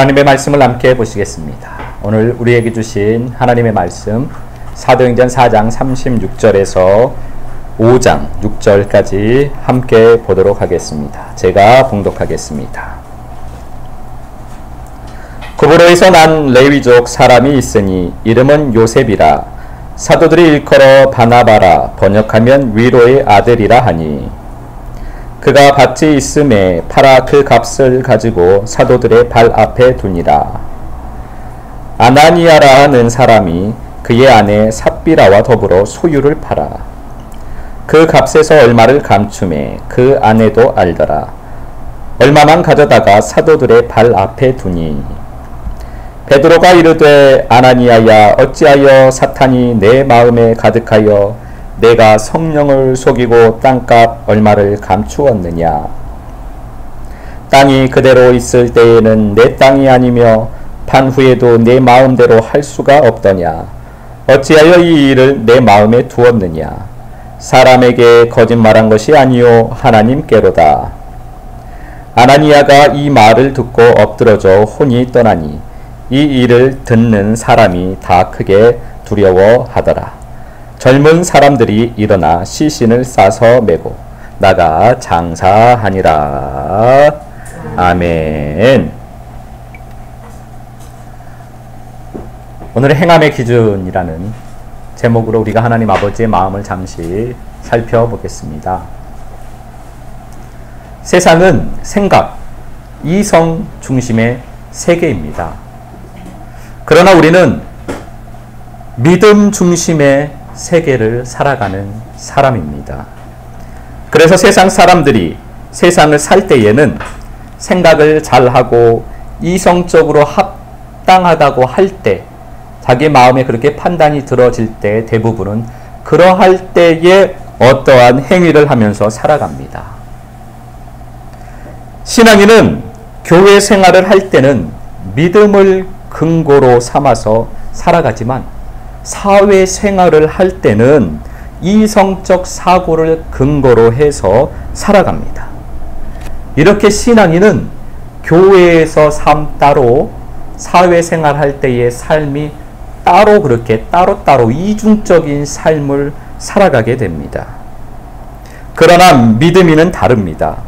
하나님의 말씀을 함께 보시겠습니다. 오늘 우리에게 주신 하나님의 말씀 사도행전 4장 36절에서 5장 6절까지 함께 보도록 하겠습니다. 제가 봉독하겠습니다. 구브로에서 난 레위족 사람이 있으니 이름은 요셉이라. 사도들이 일컬어 바나바라, 번역하면 위로의 아들이라 하니, 그가 밭이 있음에 팔아 그 값을 가지고 사도들의 발 앞에 두니라. 아나니아라 하는 사람이 그의 아내 삽비라와 더불어 소유를 팔아 그 값에서 얼마를 감춤해 그 아내도 알더라. 얼마만 가져다가 사도들의 발 앞에 두니, 베드로가 이르되 아나니아야, 어찌하여 사탄이 내 마음에 가득하여 내가 성령을 속이고 땅값 얼마를 감추었느냐. 땅이 그대로 있을 때에는 내 땅이 아니며 판 후에도 내 마음대로 할 수가 없더냐. 어찌하여 이 일을 내 마음에 두었느냐. 사람에게 거짓말한 것이 아니요 하나님께로다. 아나니아가 이 말을 듣고 엎드러져 혼이 떠나니 이 일을 듣는 사람이 다 크게 두려워하더라. 젊은 사람들이 일어나 시신을 싸서 메고 나가 장사하니라. 아멘. 오늘의 행함의 기준이라는 제목으로 우리가 하나님 아버지의 마음을 잠시 살펴보겠습니다. 세상은 생각, 이성 중심의 세계입니다. 그러나 우리는 믿음 중심의 세계를 살아가는 사람입니다. 그래서 세상 사람들이 세상을 살 때에는 생각을 잘하고 이성적으로 합당하다고 할 때, 자기 마음에 그렇게 판단이 들어질 때 대부분은 그러할 때에 어떠한 행위를 하면서 살아갑니다. 신앙인은 교회 생활을 할 때는 믿음을 근거로 삼아서 살아가지만 사회생활을 할 때는 이성적 사고를 근거로 해서 살아갑니다. 이렇게 신앙인은 교회에서 삶 따로, 사회생활 할 때의 삶이 따로, 그렇게 따로따로 이중적인 삶을 살아가게 됩니다. 그러나 믿음인은 다릅니다.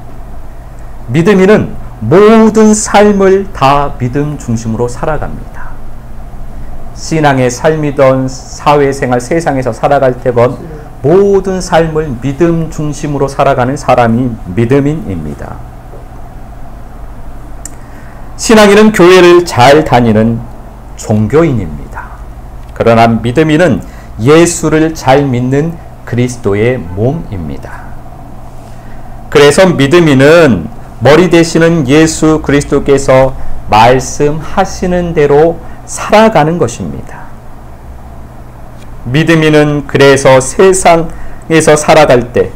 믿음인은 모든 삶을 다 믿음 중심으로 살아갑니다. 신앙의 삶이든 사회생활, 세상에서 살아갈 때건 모든 삶을 믿음 중심으로 살아가는 사람이 믿음인입니다. 신앙인은 교회를 잘 다니는 종교인입니다. 그러나 믿음인은 예수를 잘 믿는 그리스도의 몸입니다. 그래서 믿음인은 머리 되시는 예수 그리스도께서 말씀하시는 대로 살아가는 것입니다. 믿음인은 그래서 세상에서 살아갈 때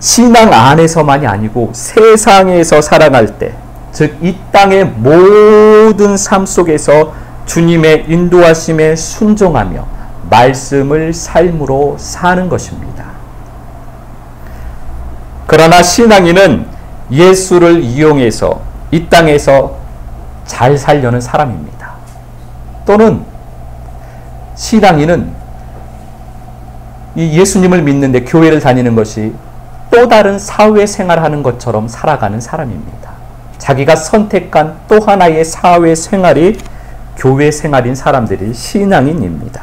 신앙 안에서만이 아니고 세상에서 살아갈 때, 즉 이 땅의 모든 삶 속에서 주님의 인도하심에 순종하며 말씀을 삶으로 사는 것입니다. 그러나 신앙인은 예수를 이용해서 이 땅에서 잘 살려는 사람입니다. 또는 신앙인은 이 예수님을 믿는데 교회를 다니는 것이 또 다른 사회생활하는 것처럼 살아가는 사람입니다. 자기가 선택한 또 하나의 사회생활이 교회생활인 사람들이 신앙인입니다.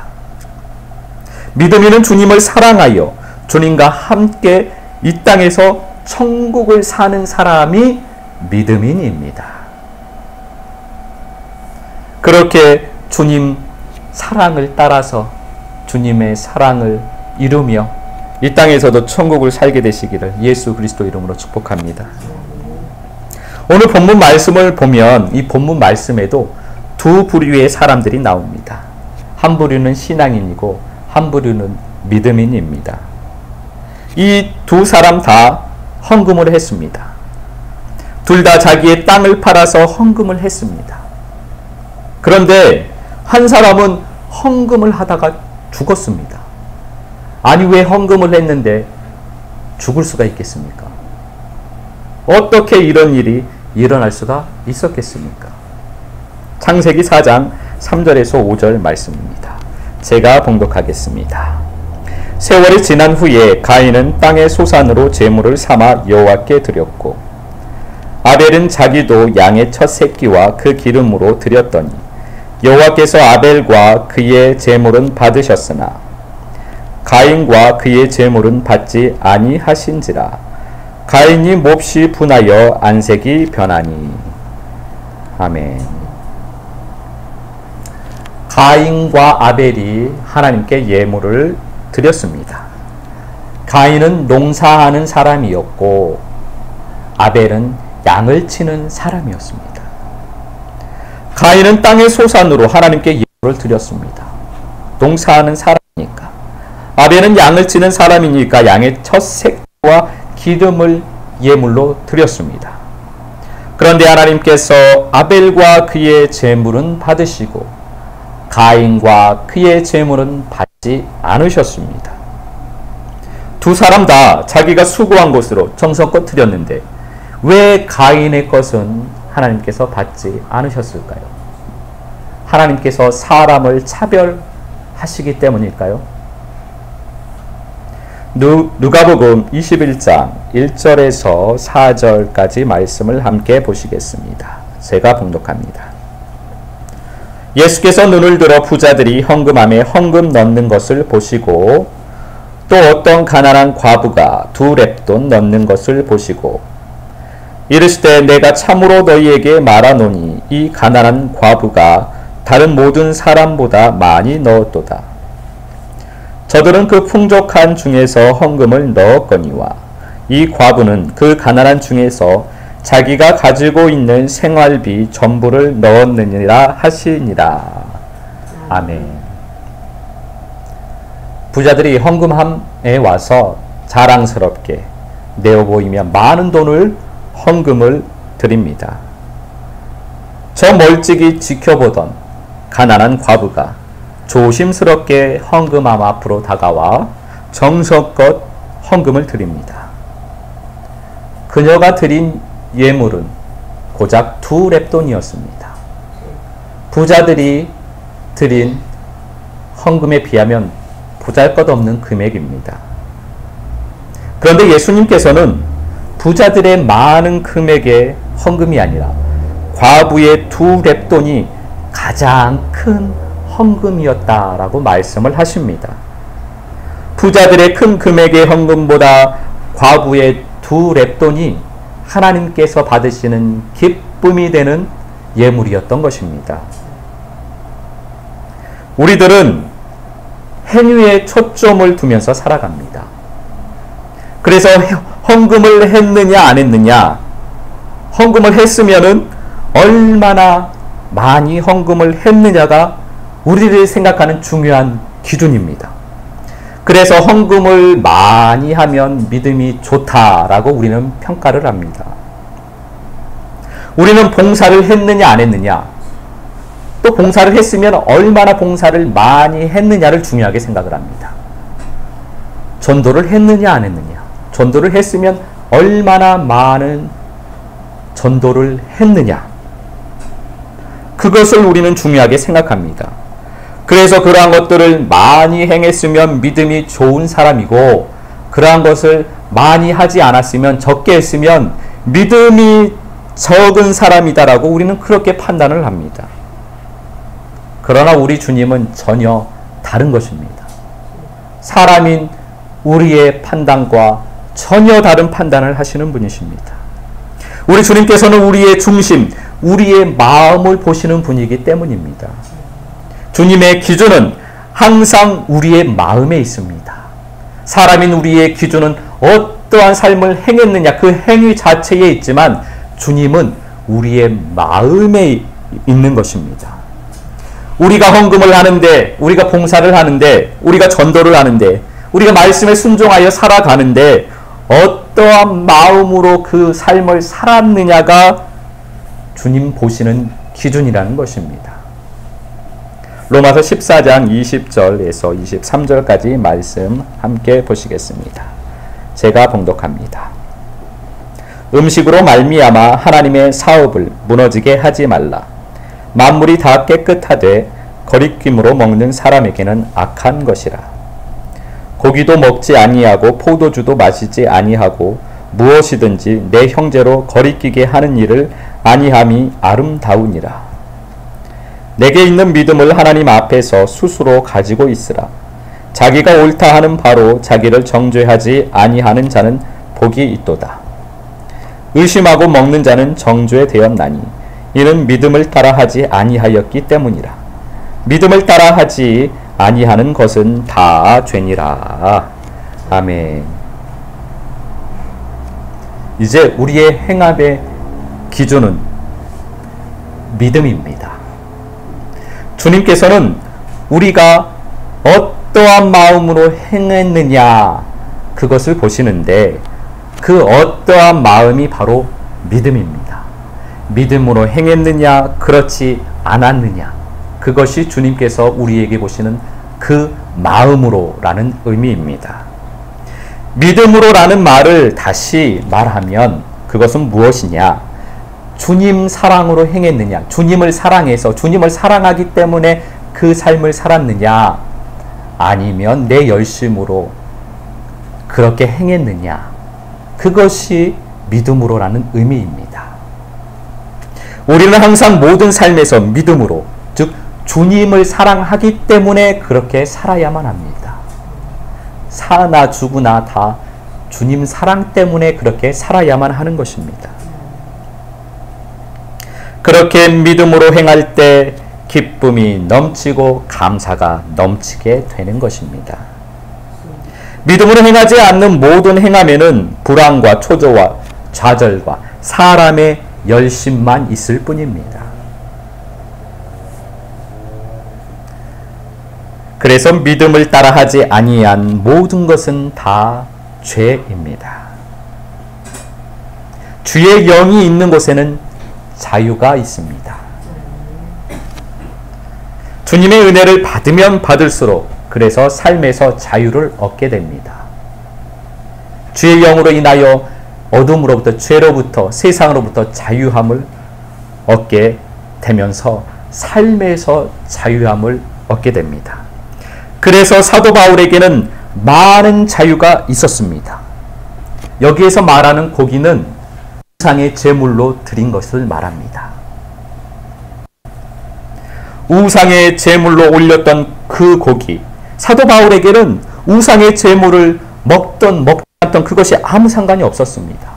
믿음인은 주님을 사랑하여 주님과 함께 이 땅에서 천국을 사는 사람이 믿음인입니다. 그렇게 주님 사랑을 따라서 주님의 사랑을 이루며 이 땅에서도 천국을 살게 되시기를 예수 그리스도 이름으로 축복합니다. 오늘 본문 말씀을 보면 이 본문 말씀에도 두 부류의 사람들이 나옵니다. 한 부류는 신앙인이고 한 부류는 믿음인입니다. 이 두 사람 다 헌금을 했습니다. 둘 다 자기의 땅을 팔아서 헌금을 했습니다. 그런데 한 사람은 헌금을 하다가 죽었습니다. 아니, 왜 헌금을 했는데 죽을 수가 있겠습니까? 어떻게 이런 일이 일어날 수가 있었겠습니까? 창세기 4장 3절에서 5절 말씀입니다. 제가 봉독하겠습니다. 세월이 지난 후에 가인은 땅의 소산으로 제물을 삼아 여호와께 드렸고 아벨은 자기도 양의 첫 새끼와 그 기름으로 드렸더니 여호와께서 아벨과 그의 제물은 받으셨으나 가인과 그의 제물은 받지 아니하신지라. 가인이 몹시 분하여 안색이 변하니. 아멘. 가인과 아벨이 하나님께 예물을 드렸습니다. 가인은 농사하는 사람이었고 아벨은 양을 치는 사람이었습니다. 가인은 땅의 소산으로 하나님께 예물을 드렸습니다. 농사하는 사람이니까. 아벨은 양을 치는 사람이니까 양의 첫 새끼와 기름을 예물로 드렸습니다. 그런데 하나님께서 아벨과 그의 제물은 받으시고 가인과 그의 제물은 받지 않으셨습니다. 두 사람 다 자기가 수고한 것으로 정성껏 드렸는데 왜 가인의 것은 하나님께서 받지 않으셨을까요? 하나님께서 사람을 차별하시기 때문일까요? 누가복음 21장 1절에서 4절까지 말씀을 함께 보시겠습니다. 제가 봉독합니다. 예수께서 눈을 들어 부자들이 헌금함에 헌금 넣는 것을 보시고 또 어떤 가난한 과부가 2렙돈 넣는 것을 보시고 이르시되 내가 참으로 너희에게 말하노니 이 가난한 과부가 다른 모든 사람보다 많이 넣었도다. 저들은 그 풍족한 중에서 헌금을 넣었거니와 이 과부는 그 가난한 중에서 자기가 가지고 있는 생활비 전부를 넣었느니라 하시니라. 아멘. 부자들이 헌금함에 와서 자랑스럽게 내어 보이며 많은 돈을 헌금을 드립니다. 저 멀찍이 지켜보던 가난한 과부가 조심스럽게 헌금함 앞으로 다가와 정성껏 헌금을 드립니다. 그녀가 드린 예물은 고작 2렙돈이었습니다. 부자들이 드린 헌금에 비하면 보잘것없는 금액입니다. 그런데 예수님께서는 부자들의 많은 금액의 헌금이 아니라 과부의 2렙돈이 가장 큰 헌금이었다라고 말씀을 하십니다. 부자들의 큰 금액의 헌금보다 과부의 2렙돈이 하나님께서 받으시는 기쁨이 되는 예물이었던 것입니다. 우리들은 행위에 초점을 두면서 살아갑니다. 그래서 헌금을 했느냐 안 했느냐, 헌금을 했으면은 얼마나 많이 헌금을 했느냐가 우리들이 생각하는 중요한 기준입니다. 그래서 헌금을 많이 하면 믿음이 좋다라고 우리는 평가를 합니다. 우리는 봉사를 했느냐 안 했느냐, 또 봉사를 했으면 얼마나 봉사를 많이 했느냐를 중요하게 생각을 합니다. 전도를 했느냐 안 했느냐, 전도를 했으면 얼마나 많은 전도를 했느냐, 그것을 우리는 중요하게 생각합니다. 그래서 그러한 것들을 많이 행했으면 믿음이 좋은 사람이고, 그러한 것을 많이 하지 않았으면, 적게 했으면 믿음이 적은 사람이다라고 우리는 그렇게 판단을 합니다. 그러나 우리 주님은 전혀 다른 것입니다. 사람인 우리의 판단과 전혀 다른 판단을 하시는 분이십니다. 우리 주님께서는 우리의 중심, 우리의 마음을 보시는 분이기 때문입니다. 주님의 기준은 항상 우리의 마음에 있습니다. 사람인 우리의 기준은 어떠한 삶을 행했느냐, 그 행위 자체에 있지만 주님은 우리의 마음에 있는 것입니다. 우리가 헌금을 하는데, 우리가 봉사를 하는데, 우리가 전도를 하는데, 우리가 말씀에 순종하여 살아가는데 어떠한 마음으로 그 삶을 살았느냐가 주님 보시는 기준이라는 것입니다. 로마서 14장 20절에서 23절까지 말씀 함께 보시겠습니다. 제가 봉독합니다. 음식으로 말미암아 하나님의 사업을 무너지게 하지 말라. 만물이 다 깨끗하되 거리낌으로 먹는 사람에게는 악한 것이라. 고기도 먹지 아니하고 포도주도 마시지 아니하고 무엇이든지 내 형제로 거리끼게 하는 일을 아니함이 아름다우니라. 내게 있는 믿음을 하나님 앞에서 스스로 가지고 있으라. 자기가 옳다 하는 바로 자기를 정죄하지 아니하는 자는 복이 있도다. 의심하고 먹는 자는 정죄 되었나니 이는 믿음을 따라 하지 아니하였기 때문이라. 믿음을 따라 하지 아니하는 것은 다 죄니라. 아멘. 이제 우리의 행함의 기준은 믿음입니다. 주님께서는 우리가 어떠한 마음으로 행했느냐 그것을 보시는데 그 어떠한 마음이 바로 믿음입니다. 믿음으로 행했느냐 그렇지 않았느냐 그것이 주님께서 우리에게 보시는 그 마음으로라는 의미입니다. 믿음으로라는 말을 다시 말하면 그것은 무엇이냐? 주님 사랑으로 행했느냐? 주님을 사랑해서 주님을 사랑하기 때문에 그 삶을 살았느냐? 아니면 내 열심으로 그렇게 행했느냐? 그것이 믿음으로라는 의미입니다. 우리는 항상 모든 삶에서 믿음으로, 즉 주님을 사랑하기 때문에 그렇게 살아야만 합니다. 사나 죽으나 다 주님 사랑 때문에 그렇게 살아야만 하는 것입니다. 그렇게 믿음으로 행할 때 기쁨이 넘치고 감사가 넘치게 되는 것입니다. 믿음으로 행하지 않는 모든 행함에는 불안과 초조와 좌절과 사람의 열심만 있을 뿐입니다. 그래서 믿음을 따라하지 아니한 모든 것은 다 죄입니다. 주의 영이 있는 곳에는 자유가 있습니다. 주님의 은혜를 받으면 받을수록 그래서 삶에서 자유를 얻게 됩니다. 주의 영으로 인하여 어둠으로부터 죄로부터 세상으로부터 자유함을 얻게 되면서 삶에서 자유함을 얻게 됩니다. 그래서 사도 바울에게는 많은 자유가 있었습니다. 여기에서 말하는 고기는 우상의 제물로 드린 것을 말합니다. 우상의 제물로 올렸던 그 고기, 사도 바울에게는 우상의 제물을 먹던 먹지 않던 그것이 아무 상관이 없었습니다.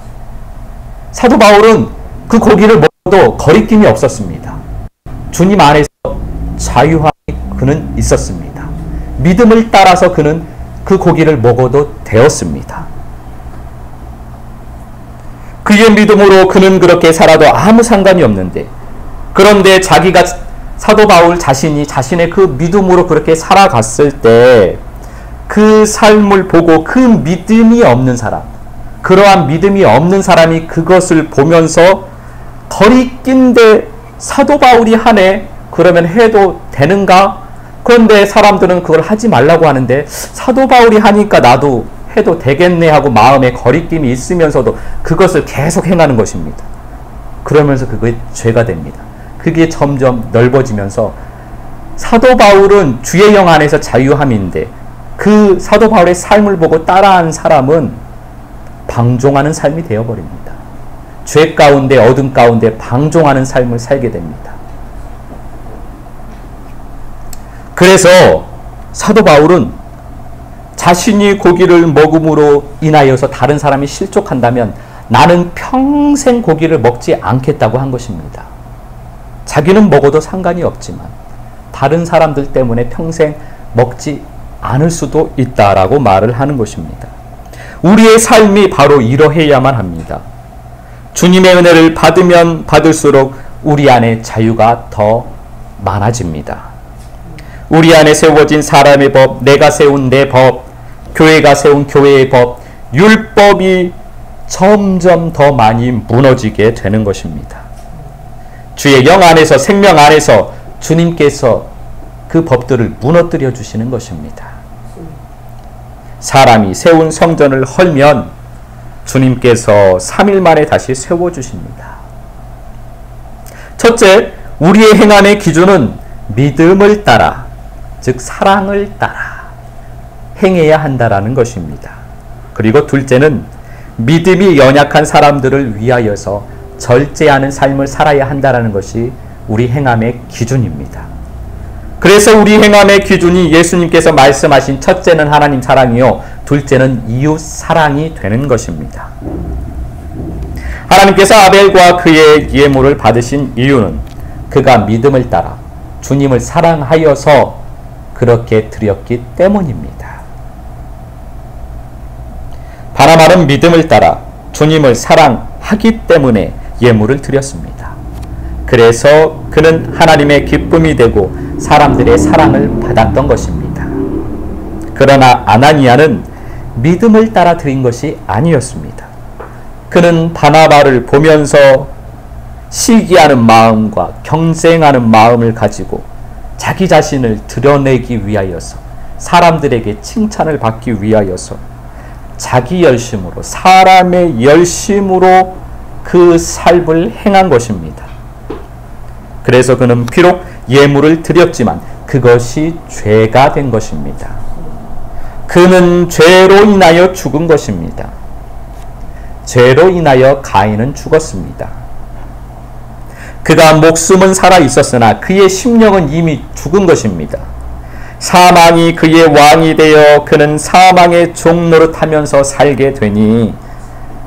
사도 바울은 그 고기를 먹어도 거리낌이 없었습니다. 주님 안에서 자유함이 그는 있었습니다. 믿음을 따라서 그는 그 고기를 먹어도 되었습니다. 그의 믿음으로 그는 그렇게 살아도 아무 상관이 없는데, 그런데 자기가 사도 바울 자신이 자신의 그 믿음으로 그렇게 살아갔을 때 그 삶을 보고 그 믿음이 없는 사람, 그러한 믿음이 없는 사람이 그것을 보면서 거리낀데 사도 바울이 하네? 그러면 해도 되는가? 그런데 사람들은 그걸 하지 말라고 하는데 사도 바울이 하니까 나도 해도 되겠네 하고 마음에 거리낌이 있으면서도 그것을 계속 행하는 것입니다. 그러면서 그게 죄가 됩니다. 그게 점점 넓어지면서 사도 바울은 주의 영 안에서 자유함인데 그 사도 바울의 삶을 보고 따라한 사람은 방종하는 삶이 되어버립니다. 죄 가운데 어둠 가운데 방종하는 삶을 살게 됩니다. 그래서 사도 바울은 자신이 고기를 먹음으로 인하여서 다른 사람이 실족한다면 나는 평생 고기를 먹지 않겠다고 한 것입니다. 자기는 먹어도 상관이 없지만 다른 사람들 때문에 평생 먹지 않을 수도 있다라고 말을 하는 것입니다. 우리의 삶이 바로 이러해야만 합니다. 주님의 은혜를 받으면 받을수록 우리 안에 자유가 더 많아집니다. 우리 안에 세워진 사람의 법, 내가 세운 내 법, 교회가 세운 교회의 법, 율법이 점점 더 많이 무너지게 되는 것입니다. 주의 영 안에서 생명 안에서 주님께서 그 법들을 무너뜨려 주시는 것입니다. 사람이 세운 성전을 헐면 주님께서 3일 만에 다시 세워주십니다. 첫째, 우리의 행함의 기준은 믿음을 따라, 즉 사랑을 따라 행해야 한다라는 것입니다. 그리고 둘째는 믿음이 연약한 사람들을 위하여서 절제하는 삶을 살아야 한다는 것이 우리 행함의 기준입니다. 그래서 우리 행함의 기준이 예수님께서 말씀하신 첫째는 하나님 사랑이요, 둘째는 이웃 사랑이 되는 것입니다. 하나님께서 아벨과 그의 예물을 받으신 이유는 그가 믿음을 따라 주님을 사랑하여서 그렇게 드렸기 때문입니다. 바나바는 믿음을 따라 주님을 사랑하기 때문에 예물을 드렸습니다. 그래서 그는 하나님의 기쁨이 되고 사람들의 사랑을 받았던 것입니다. 그러나 아나니아는 믿음을 따라 드린 것이 아니었습니다. 그는 바나바를 보면서 시기하는 마음과 경쟁하는 마음을 가지고 자기 자신을 드러내기 위하여서, 사람들에게 칭찬을 받기 위하여서 자기 열심으로, 사람의 열심으로 그 삶을 행한 것입니다. 그래서 그는 비록 예물을 드렸지만 그것이 죄가 된 것입니다. 그는 죄로 인하여 죽은 것입니다. 죄로 인하여 가인은 죽었습니다. 그가 목숨은 살아 있었으나 그의 심령은 이미 죽은 것입니다. 사망이 그의 왕이 되어 그는 사망의 종 노릇하면서 살게 되니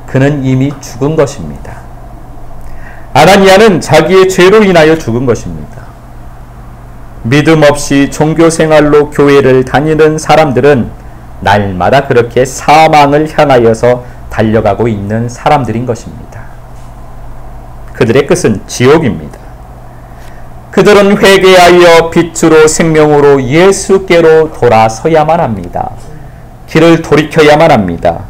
그는 이미 죽은 것입니다. 아나니아는 자기의 죄로 인하여 죽은 것입니다. 믿음 없이 종교생활로 교회를 다니는 사람들은 날마다 그렇게 사망을 향하여서 달려가고 있는 사람들인 것입니다. 그들의 끝은 지옥입니다. 그들은 회개하여 빛으로 생명으로 예수께로 돌아서야만 합니다. 길을 돌이켜야만 합니다.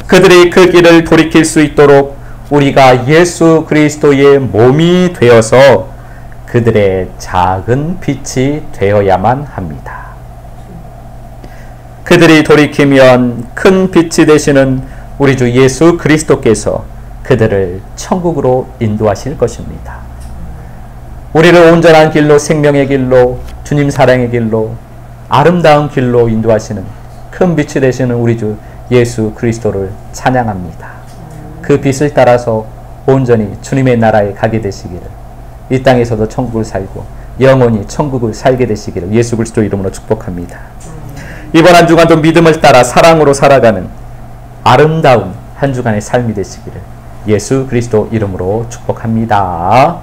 그들이 그 길을 돌이킬 수 있도록 우리가 예수 그리스도의 몸이 되어서 그들의 작은 빛이 되어야만 합니다. 그들이 돌이키면 큰 빛이 되시는 우리 주 예수 그리스도께서 그들을 천국으로 인도하실 것입니다. 우리를 온전한 길로, 생명의 길로, 주님 사랑의 길로, 아름다운 길로 인도하시는 큰 빛이 되시는 우리 주 예수 그리스도를 찬양합니다. 그 빛을 따라서 온전히 주님의 나라에 가게 되시기를, 이 땅에서도 천국을 살고 영원히 천국을 살게 되시기를 예수 그리스도 이름으로 축복합니다. 이번 한 주간도 믿음을 따라 사랑으로 살아가는 아름다운 한 주간의 삶이 되시기를 예수 그리스도 이름으로 축복합니다.